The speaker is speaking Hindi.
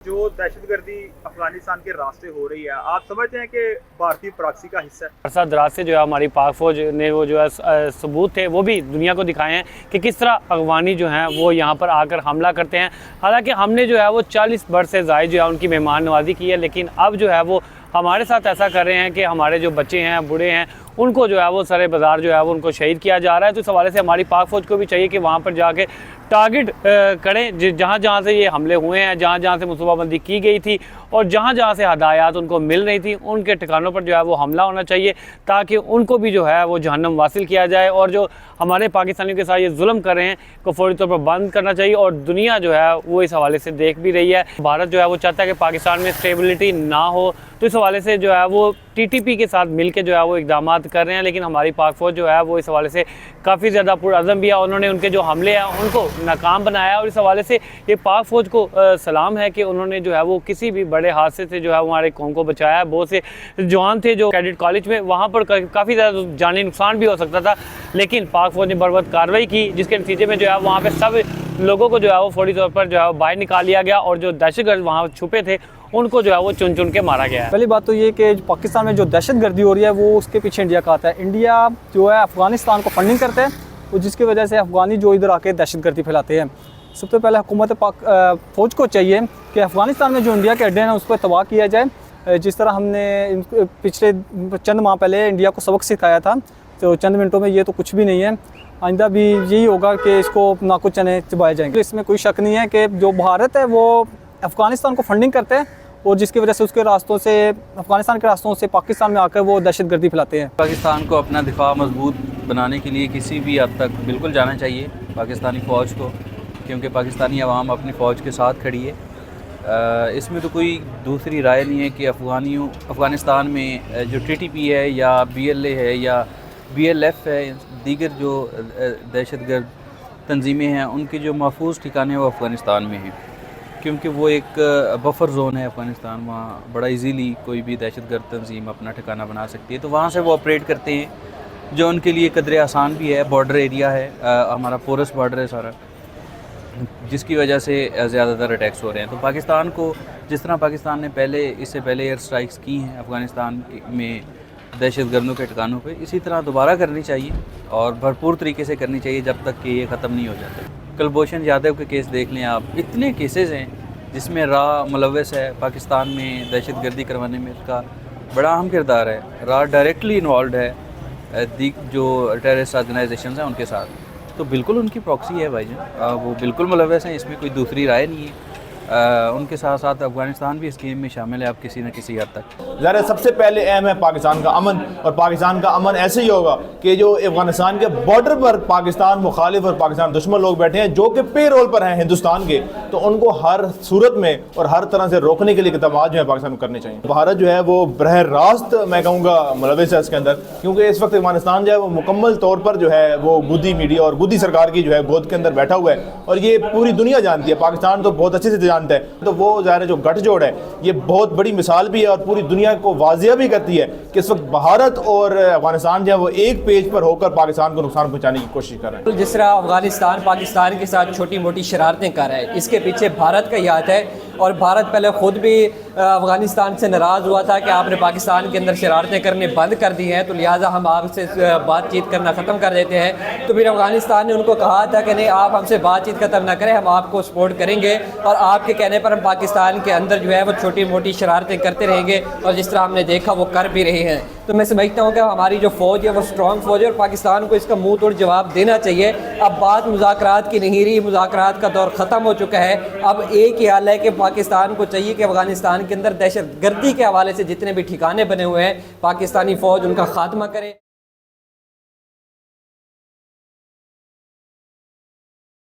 जो दहशतगर्दी अफगानिस्तान के रास्ते हो रही है, आप समझते हैं कि भारतीय प्रॉक्सी का हिस्सा है? अरसद रात से जो है हमारी पाक फ़ौज ने वो जो है सबूत थे वो भी दुनिया को दिखाए हैं कि किस तरह अफगानी जो हैं वो यहाँ पर आकर हमला करते हैं। हालांकि हमने जो है वो 40 वर्ष से ज़ायद जो है उनकी मेहमान नवाज़ी की है, लेकिन अब जो है वो हमारे साथ ऐसा कर रहे हैं कि हमारे जो बच्चे हैं, बूढ़े हैं, उनको जो है वो सरे बाज़ार जो है वो उनको शहीद किया जा रहा है। तो इस हवाले से हमारी पाक फ़ौज को भी चाहिए कि वहाँ पर जाके टारगेट करें जहाँ जहाँ से ये हमले हुए हैं, जहाँ जहाँ से मनसूबाबंदी की गई थी और जहाँ जहाँ से हदायत उनको मिल रही थी, उनके ठिकानों पर जो है वो हमला होना चाहिए ताकि उनको भी जो है वो जहन्नम वासिल किया जाए। और जो हमारे पाकिस्तानियों के साथ ये जुल्म कर रहे हैं को फौरी तौर पर बंद करना चाहिए। और दुनिया जो है वो इस हवाले से देख भी रही है। भारत जो है वो चाहता है कि पाकिस्तान में स्टेबिलिटी ना हो, तो इस हवाले से जो है वो TTP के साथ मिलकर जो है वो इक़दाम कर रहे हैं। लेकिन हमारी पाक फ़ौज जो है वो इस हवाले से काफ़ी ज़्यादा पुरअज़म भी है। उन्होंने उनके जो हमले हैं उनको नाकाम बनाया और इस हवाले से ये पाक फ़ौज को सलाम है कि उन्होंने जो है वो किसी भी बड़े हादसे से जो है हमारे कौम को बचाया। बहुत से जवान थे जो कैडेट कॉलेज में, वहाँ पर काफ़ी ज़्यादा जानी नुकसान भी हो सकता था, लेकिन पाक फ़ौज ने बर्वक्त कार्रवाई की, जिसके नतीजे में जो है वहाँ पर सब लोगों को जो है वो फौरी तौर पर जो है बाहर निकाल लिया गया और जो दहशतगर्द वहाँ छुपे थे उनको जो है वो चुन चुन के मारा गया है। पहली बात तो ये कि पाकिस्तान में जो दहशतगर्दी हो रही है वो उसके पीछे इंडिया का आता है। इंडिया जो है अफ़गानिस्तान को फंडिंग करता है और जिसकी वजह से अफ़गानी जो इधर आके दहशतगर्दी फैलाते हैं। सबसे पहले हुकूमत फ़ौज को चाहिए कि अफ़गानिस्तान में जो इंडिया के अड्डे हैं उस पर तबाह किया जाए। जिस तरह हमने पिछले चंद माह पहले इंडिया को सबक सिखाया था, तो चंद मिनटों में ये तो कुछ भी नहीं है। आइंदा भी यही होगा कि इसको नाकुच चने चबाए जाएंगे। इसमें कोई शक नहीं है कि जो भारत है वो अफ़गानिस्तान को फंडिंग करते हैं और जिसकी वजह से उसके रास्तों से, अफ़गानिस्तान के रास्तों से पाकिस्तान में आकर वो दहशतगर्दी फैलाते हैं। पाकिस्तान को अपना दिफा मजबूत बनाने के लिए किसी भी हद तक बिल्कुल जाना चाहिए पाकिस्तानी फ़ौज को, क्योंकि पाकिस्तानी अवाम अपनी फ़ौज के साथ खड़ी है। इसमें तो कोई दूसरी राय नहीं है कि अफ़गानिस्तान में जो TTP है या BLA है या BLF है, दीगर जो दहशतगर्द तंजीमें हैं, उनके जो महफूज ठिकाने हैं वो अफ़गानिस्तान में हैं, क्योंकि वो एक बफर जोन है अफ़गानिस्तान। वहाँ बड़ा इजीली कोई भी दहशतगर्द तंजीम अपना ठिकाना बना सकती है, तो वहाँ से वो ऑपरेट करते हैं, जो उनके लिए कदरे आसान भी है। बॉर्डर एरिया है, हमारा पोरस बॉर्डर है सारा, जिसकी वजह से ज़्यादातर अटैक्स हो रहे हैं। तो पाकिस्तान को, जिस तरह पाकिस्तान ने इससे पहले एयर स्ट्राइक्स की हैं अफ़गानिस्तान में दहशतगर्दों के ठिकानों पे, इसी तरह दोबारा करनी चाहिए और भरपूर तरीके से करनी चाहिए जब तक कि ये ख़त्म नहीं हो जाता। कुलभूषण यादव के केस देख लें आप, इतने केसेस हैं जिसमें मुलव्वस है पाकिस्तान में दहशतगर्दी करवाने में, उसका बड़ा अहम किरदार है। डायरेक्टली इन्वॉल्व है जो टेररिस्ट ऑर्गेनाइजेशन हैं उनके साथ, तो बिल्कुल उनकी प्रॉक्सी है भाईजान, वो बिल्कुल मुलव्वस हैं, इसमें कोई दूसरी राय नहीं है। उनके साथ साथ अफ़गानिस्तान भी इस गेम में शामिल है अब किसी न किसी हद तक। ज़रा सबसे पहले अहम है पाकिस्तान का अमन, और पाकिस्तान का अमन ऐसे ही होगा कि जो अफ़गानिस्तान के बॉर्डर पर पाकिस्तान मुखालिफ और पाकिस्तान दुश्मन लोग बैठे हैं जो कि पे रोल पर हैं हिंदुस्तान के, तो उनको हर सूरत में और हर तरह से रोकने के लिए इक़दाम जो है पाकिस्तान को करने चाहिए। भारत जो है वो बरह रास्त मैं कहूँगा मुलव्वस है इसके अंदर, क्योंकि इस वक्त अफ़गानिस्तान जो है वो मुकम्मल तौर पर जो है वो गुदी मीडिया और गुदी सरकार की जो है गोद के अंदर बैठा हुआ है, और ये पूरी दुनिया जानती है। पाकिस्तान तो बहुत अच्छे से जानता है, तो वो ज़ाहिर जो गठजोड़ है ये बहुत बड़ी मिसाल भी है और पूरी दुनिया को वाजिया भी करती है कि इस वक्त भारत और अफगानिस्तान जो है वो एक पेज पर होकर पाकिस्तान को नुकसान पहुंचाने की कोशिश कर रहे हैं। जिस तरह अफगानिस्तान पाकिस्तान के साथ छोटी मोटी शरारतें कर रहा है, इसके पीछे भारत का ही हाथ है। और भारत पहले ख़ुद भी अफ़गानिस्तान से नाराज़ हुआ था कि आपने पाकिस्तान के अंदर शरारतें करने बंद कर दी हैं, तो लिहाजा हम आपसे बातचीत करना ख़त्म कर देते हैं। तो फिर अफ़गानिस्तान ने उनको कहा था कि नहीं, आप हमसे बातचीत ख़त्म ना करें, हम आपको सपोर्ट करेंगे और आपके कहने पर हम पाकिस्तान के अंदर जो है वो छोटी मोटी शरारतें करते रहेंगे, और जिस तरह हमने देखा वो कर भी रहे हैं। तो मैं समझता हूँ कि हमारी जो फ़ौज है वो स्ट्रॉन्ग फ़ौज है और पाकिस्तान को इसका मुँह तोड़ जवाब देना चाहिए। अब बात मुज़ाकरात की नहीं रही, मुज़ाकरात का दौर ख़त्म हो चुका है। अब एक ही हाल है कि पाकिस्तान को चाहिए कि अफ़गानिस्तान के अंदर दहशतगर्दी के हवाले से जितने भी ठिकाने बने हुए हैं, पाकिस्तानी फ़ौज उनका खात्मा करे।